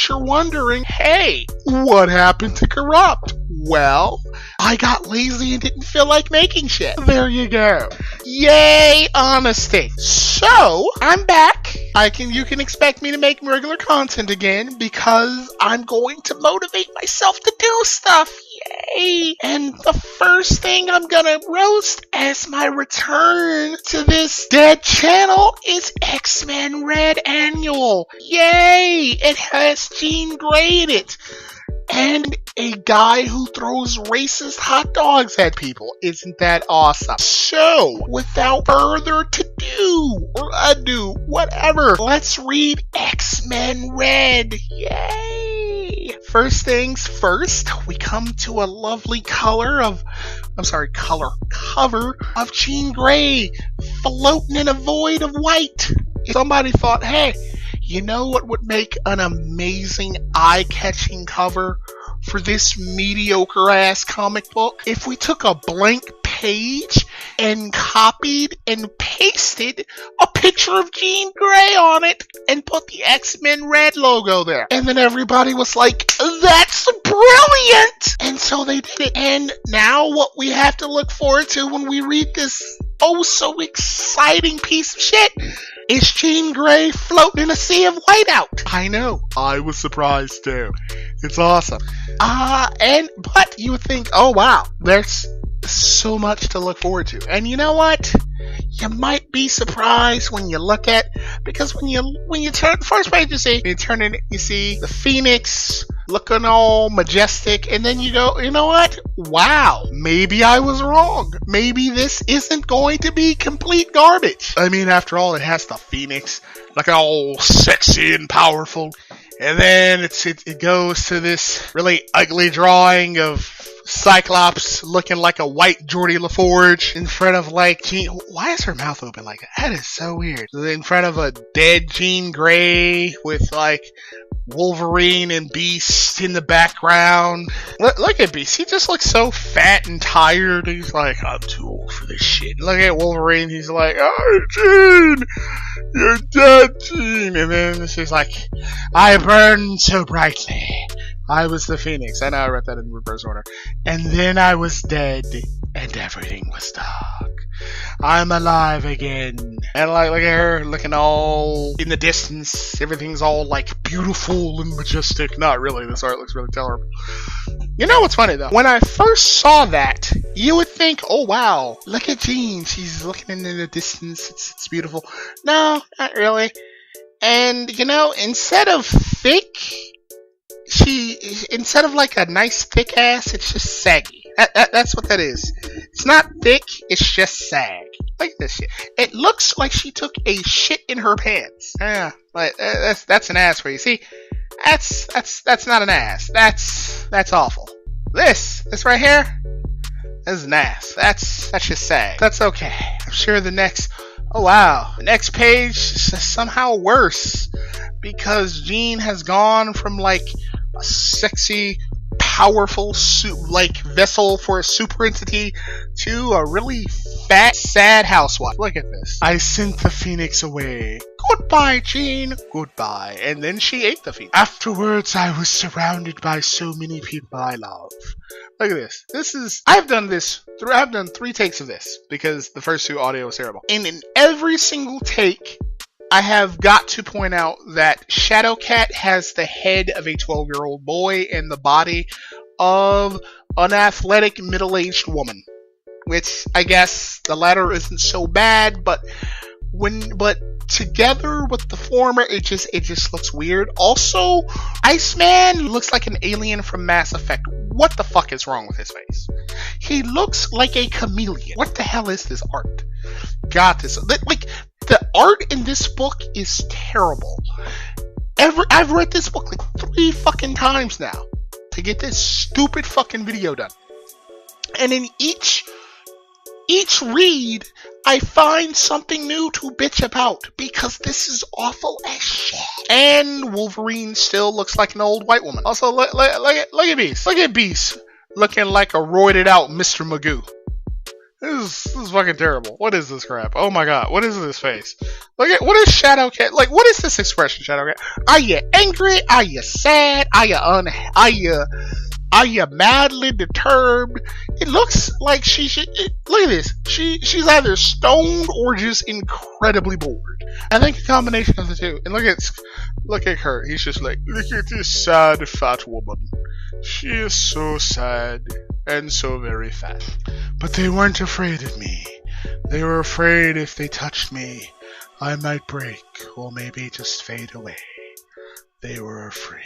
case you're wondering, hey, what happened to Corrupt? Well, I got lazy and didn't feel like making shit. There you go. Yay, honesty. So, I'm back. You can expect me to make regular content again because I'm going to motivate myself to do stuff. Yay! And the first thing I'm gonna roast as my return to this dead channel is X-Men Red Annual. Yay! It has Jean Grey in it. And a guy who throws racist hot dogs at people. Isn't that awesome? So, without further ado, whatever, let's read X-Men Red. Yay! First things first, we come to a lovely cover of Jean Grey floating in a void of white. Somebody thought, hey, you know what would make an amazing eye-catching cover for this mediocre-ass comic book? If we took a blank page and copied and pasted a picture of Jean Grey on it and put the X-Men Red logo there. And then everybody was like, that's brilliant! And so they did it. And now what we have to look forward to when we read this oh so exciting piece of shit is Jean Grey floating in a sea of whiteout. I know. I was surprised too. It's awesome. But you would think, oh wow, there's so much to look forward to. And you know what? You might be surprised when you look at, because when you turn the first page, you see the Phoenix looking all majestic, and then you go, you know what? Wow, maybe I was wrong. Maybe this isn't going to be complete garbage. I mean, after all, it has the Phoenix looking all sexy and powerful, and then it goes to this really ugly drawing of Cyclops looking like a white Geordie LaForge in front of like why is her mouth open like that? That is so weird. In front of a dead Jean Grey with like Wolverine and Beast in the background. Look at Beast. He just looks so fat and tired. He's like, I'm too old for this shit. Look at Wolverine. He's like, oh, Jean, you're dead, Jean. And then she's like, I burn so brightly. I was the Phoenix. I know I read that in reverse order. And then I was dead, and everything was dark. I'm alive again. And like, look at her, looking all in the distance. Everything's all like beautiful and majestic. Not really. This art looks really terrible. You know what's funny though? When I first saw that, you would think, oh wow, look at Jean. She's looking in the distance. It's beautiful. No, not really. And you know, instead of like a nice thick ass, it's just saggy. That's what that is. It's not thick, it's just sag. Look at this shit. It looks like she took a shit in her pants. Yeah, like that's an ass for you. See, that's not an ass. That's awful. This right here, this is an ass. That's just sag. That's okay. I'm sure the next page is somehow worse because Jean has gone from like a sexy, powerful vessel for a super entity to a really fat, sad housewife. Look at this. I sent the Phoenix away. Goodbye, Jean. Goodbye. And then she ate the Phoenix. Afterwards, I was surrounded by so many people I love. Look at this. I've done 3 takes of this because the first 2 audio was terrible. And in every single take, I have got to point out that Shadowcat has the head of a 12-year-old boy and the body of an athletic middle-aged woman. Which, I guess, the latter isn't so bad, but together with the former, it just looks weird. Also, Iceman looks like an alien from Mass Effect. What the fuck is wrong with his face? He looks like a chameleon. What the hell is this art? The art in this book is terrible. I've read this book like 3 fucking times now to get this stupid fucking video done. And in each read, I find something new to bitch about because this is awful as shit. And Wolverine still looks like an old white woman. Also, look at Beast. Look at Beast looking like a roided out Mr. Magoo. This is fucking terrible. What is this crap? Oh my god, what is this face? Look at what is Shadow Cat like? What is this expression, Shadow Cat? Are you angry? Are you sad? Are you madly disturbed? It looks like she should. Look at this. She's either stoned or just incredibly bored. I think a combination of the two. And look at her. He's just like, look at this sad fat woman. She is so sad and so very fat. But they weren't afraid of me. They were afraid if they touched me, I might break or maybe just fade away. They were afraid.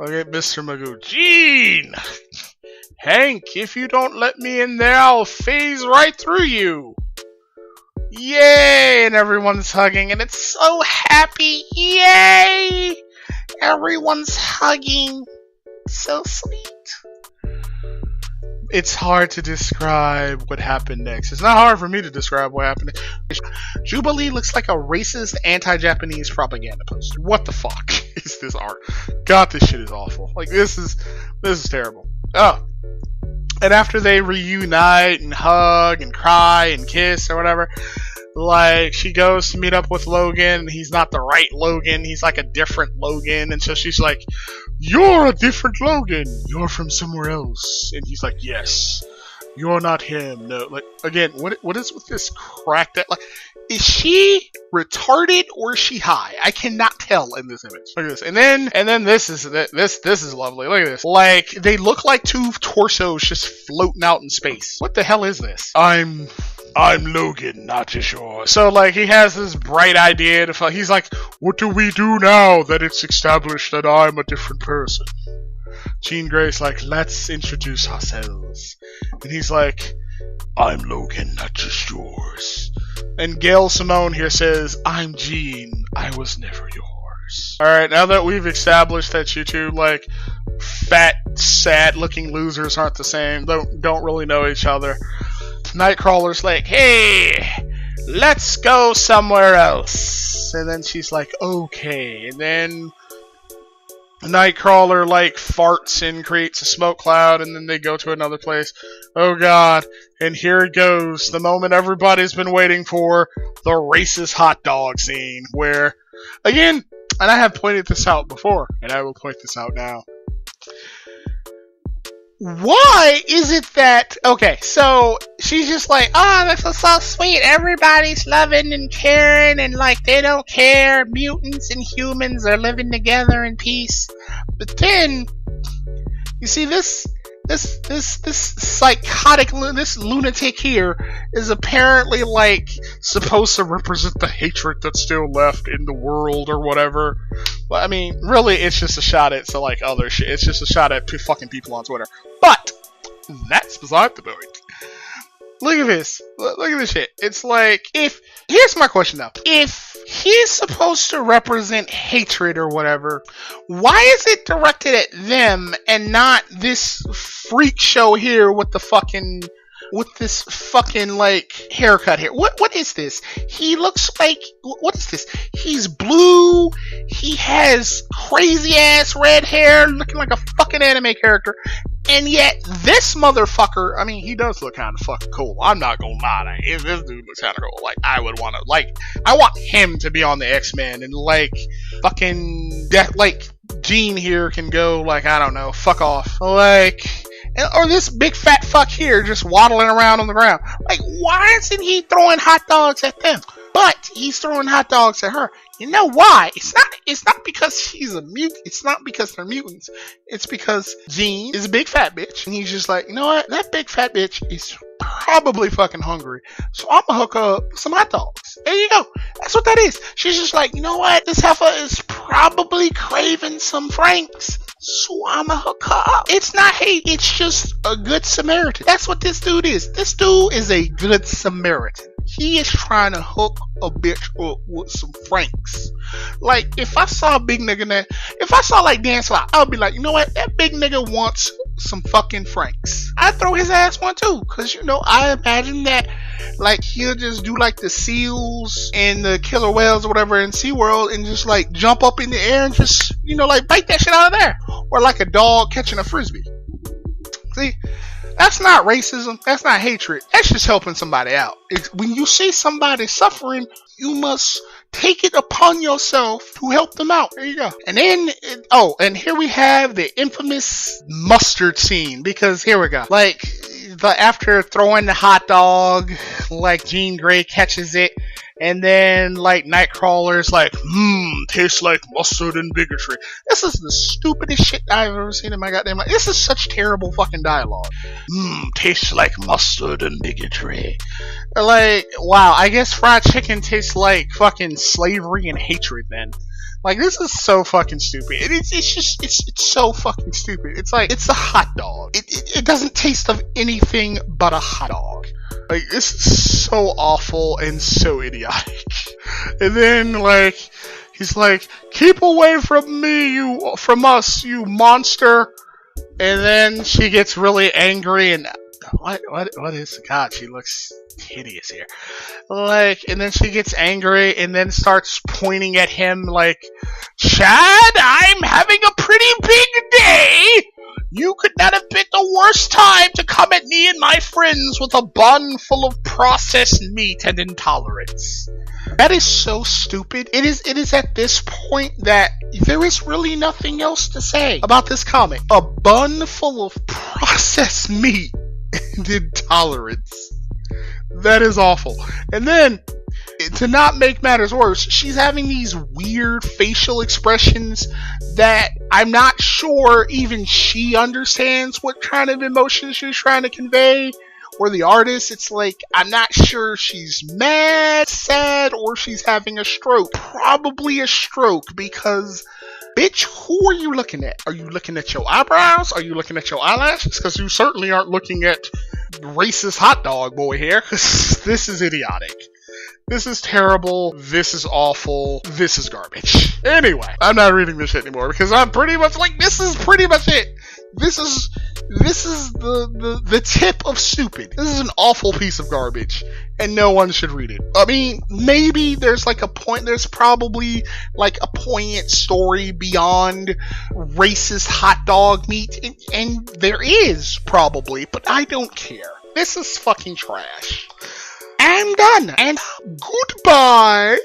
Look at Mr. Magoo. Gene! Hank, if you don't let me in there, I'll phase right through you. Yay! And everyone's hugging, and it's so happy. Yay! Everyone's hugging. So sweet. It's hard to describe what happened next. It's not hard for me to describe what happened next. Jubilee looks like a racist anti-Japanese propaganda poster. What the fuck is this art? God, this shit is awful. Like, this is terrible. Oh. And after they reunite and hug and cry and kiss or whatever, like, she goes to meet up with Logan, and he's not the right Logan, he's like a different Logan, and so she's like, you're a different Logan, you're from somewhere else, and he's like, yes, you're not him, no, like, again, what is with this cracked, like, is she retarded or is she high? I cannot tell in this image. Look at this, and then this is lovely, look at this, like, they look like two torsos just floating out in space. What the hell is this? I'm Logan, not too sure. So, like, he has this bright idea to he's like, what do we do now that it's established that I'm a different person? Jean Grey's like, let's introduce ourselves. And he's like, I'm Logan, not just yours. And Gail Simone here says, I'm Jean, I was never yours. Alright, now that we've established that you two, like, fat, sad-looking losers aren't the same, don't really know each other, Nightcrawler's like, hey, let's go somewhere else. And then she's like, okay. And then Nightcrawler, like, farts and creates a smoke cloud, and then they go to another place. Oh god. And here it goes. The moment everybody's been waiting for, the racist hot dog scene, where, again, and I have pointed this out before, and I will point this out now. Why is it that, okay, so she's just like, oh, this is so sweet, everybody's loving and caring, and like, they don't care, mutants and humans are living together in peace. But then, you see this psychotic, this lunatic here is apparently, like, supposed to represent the hatred that's still left in the world or whatever. But, I mean, really, it's just a shot at, so, like, other shit. It's just a shot at fucking people on Twitter. But, that's beside the point. Look at this. Look at this shit. It's like, here's my question though. If he's supposed to represent hatred or whatever, why is it directed at them and not this freak show here with this fucking, like, haircut here? What is this? He looks like, what is this? He's blue, he has crazy ass red hair, looking like a fucking anime character, and yet this motherfucker, I mean, he does look kind of fucking cool. I'm not gonna lie, this dude looks kind of cool. Like, I would want to, like, I want him to be on the X-Men, and, like, fucking, like, Jean here can go, like, I don't know, fuck off. Like, or this big fat fuck here just waddling around on the ground. Like, why isn't he throwing hot dogs at them? But he's throwing hot dogs at her. You know why? It's not because she's a mutant. It's not because they're mutants. It's because Jean is a big fat bitch. And he's just like, you know what? That big fat bitch is probably fucking hungry. So I'm gonna hook up some hot dogs. There you go. That's what that is. She's just like, you know what? This heifer is probably craving some Franks. So I'm gonna hook her up. It's not hate. It's just a good Samaritan. That's what this dude is. This dude is a good Samaritan. He is trying to hook a bitch up with some Franks. Like, if I saw a big nigga there, if I saw, like, Dan Slott, I would be like, you know what? That big nigga wants some fucking Franks. I'd throw his ass one too. Cause, you know, I imagine that, like, he'll just do, like, the seals and the killer whales or whatever in SeaWorld and just, like, jump up in the air and just, you know, like, bite that shit out of there. Or like a dog catching a frisbee. See? That's not racism. That's not hatred. That's just helping somebody out. When you see somebody suffering, you must take it upon yourself to help them out. There you go. And then, and here we have the infamous mustard scene, because here we go. Like, after throwing the hot dog, like, Jean Grey catches it, and then, like, Nightcrawler's like, tastes like mustard and bigotry. This is the stupidest shit I've ever seen in my goddamn life. This is such terrible fucking dialogue. Tastes like mustard and bigotry. Like, wow, I guess fried chicken tastes like fucking slavery and hatred then. Like, this is so fucking stupid. It's so fucking stupid. It's like, it's a hot dog. It doesn't taste of anything but a hot dog. Like, this is so awful and so idiotic. And then, like, he's like, keep away from me, from us, you monster. And then she gets really angry and, what is, God, she looks hideous here. Like, and then she gets angry and then starts pointing at him like, Chad, I'm having a pretty big day. You could not have picked the worst time to come at me and my friends with a bun full of processed meat and intolerance. That is so stupid. It is at this point that there is really nothing else to say about this comic. A bun full of processed meat and intolerance. That is awful. And then, to not make matters worse, she's having these weird facial expressions that I'm not sure even she understands what kind of emotion she's trying to convey. Or the artist, it's like, I'm not sure she's mad, sad, or she's having a stroke. Probably a stroke, because, bitch, who are you looking at? Are you looking at your eyebrows? Are you looking at your eyelashes? Because you certainly aren't looking at racist hot dog boy here, because this is idiotic. This is terrible. This is awful. This is garbage. Anyway, I'm not reading this shit anymore, because I'm pretty much like, this is pretty much it. This is the tip of stupid. This is an awful piece of garbage, and no one should read it. I mean, maybe there's probably like a poignant story beyond racist hot dog meat, and there is probably, but I don't care. This is fucking trash. I'm done, and goodbye.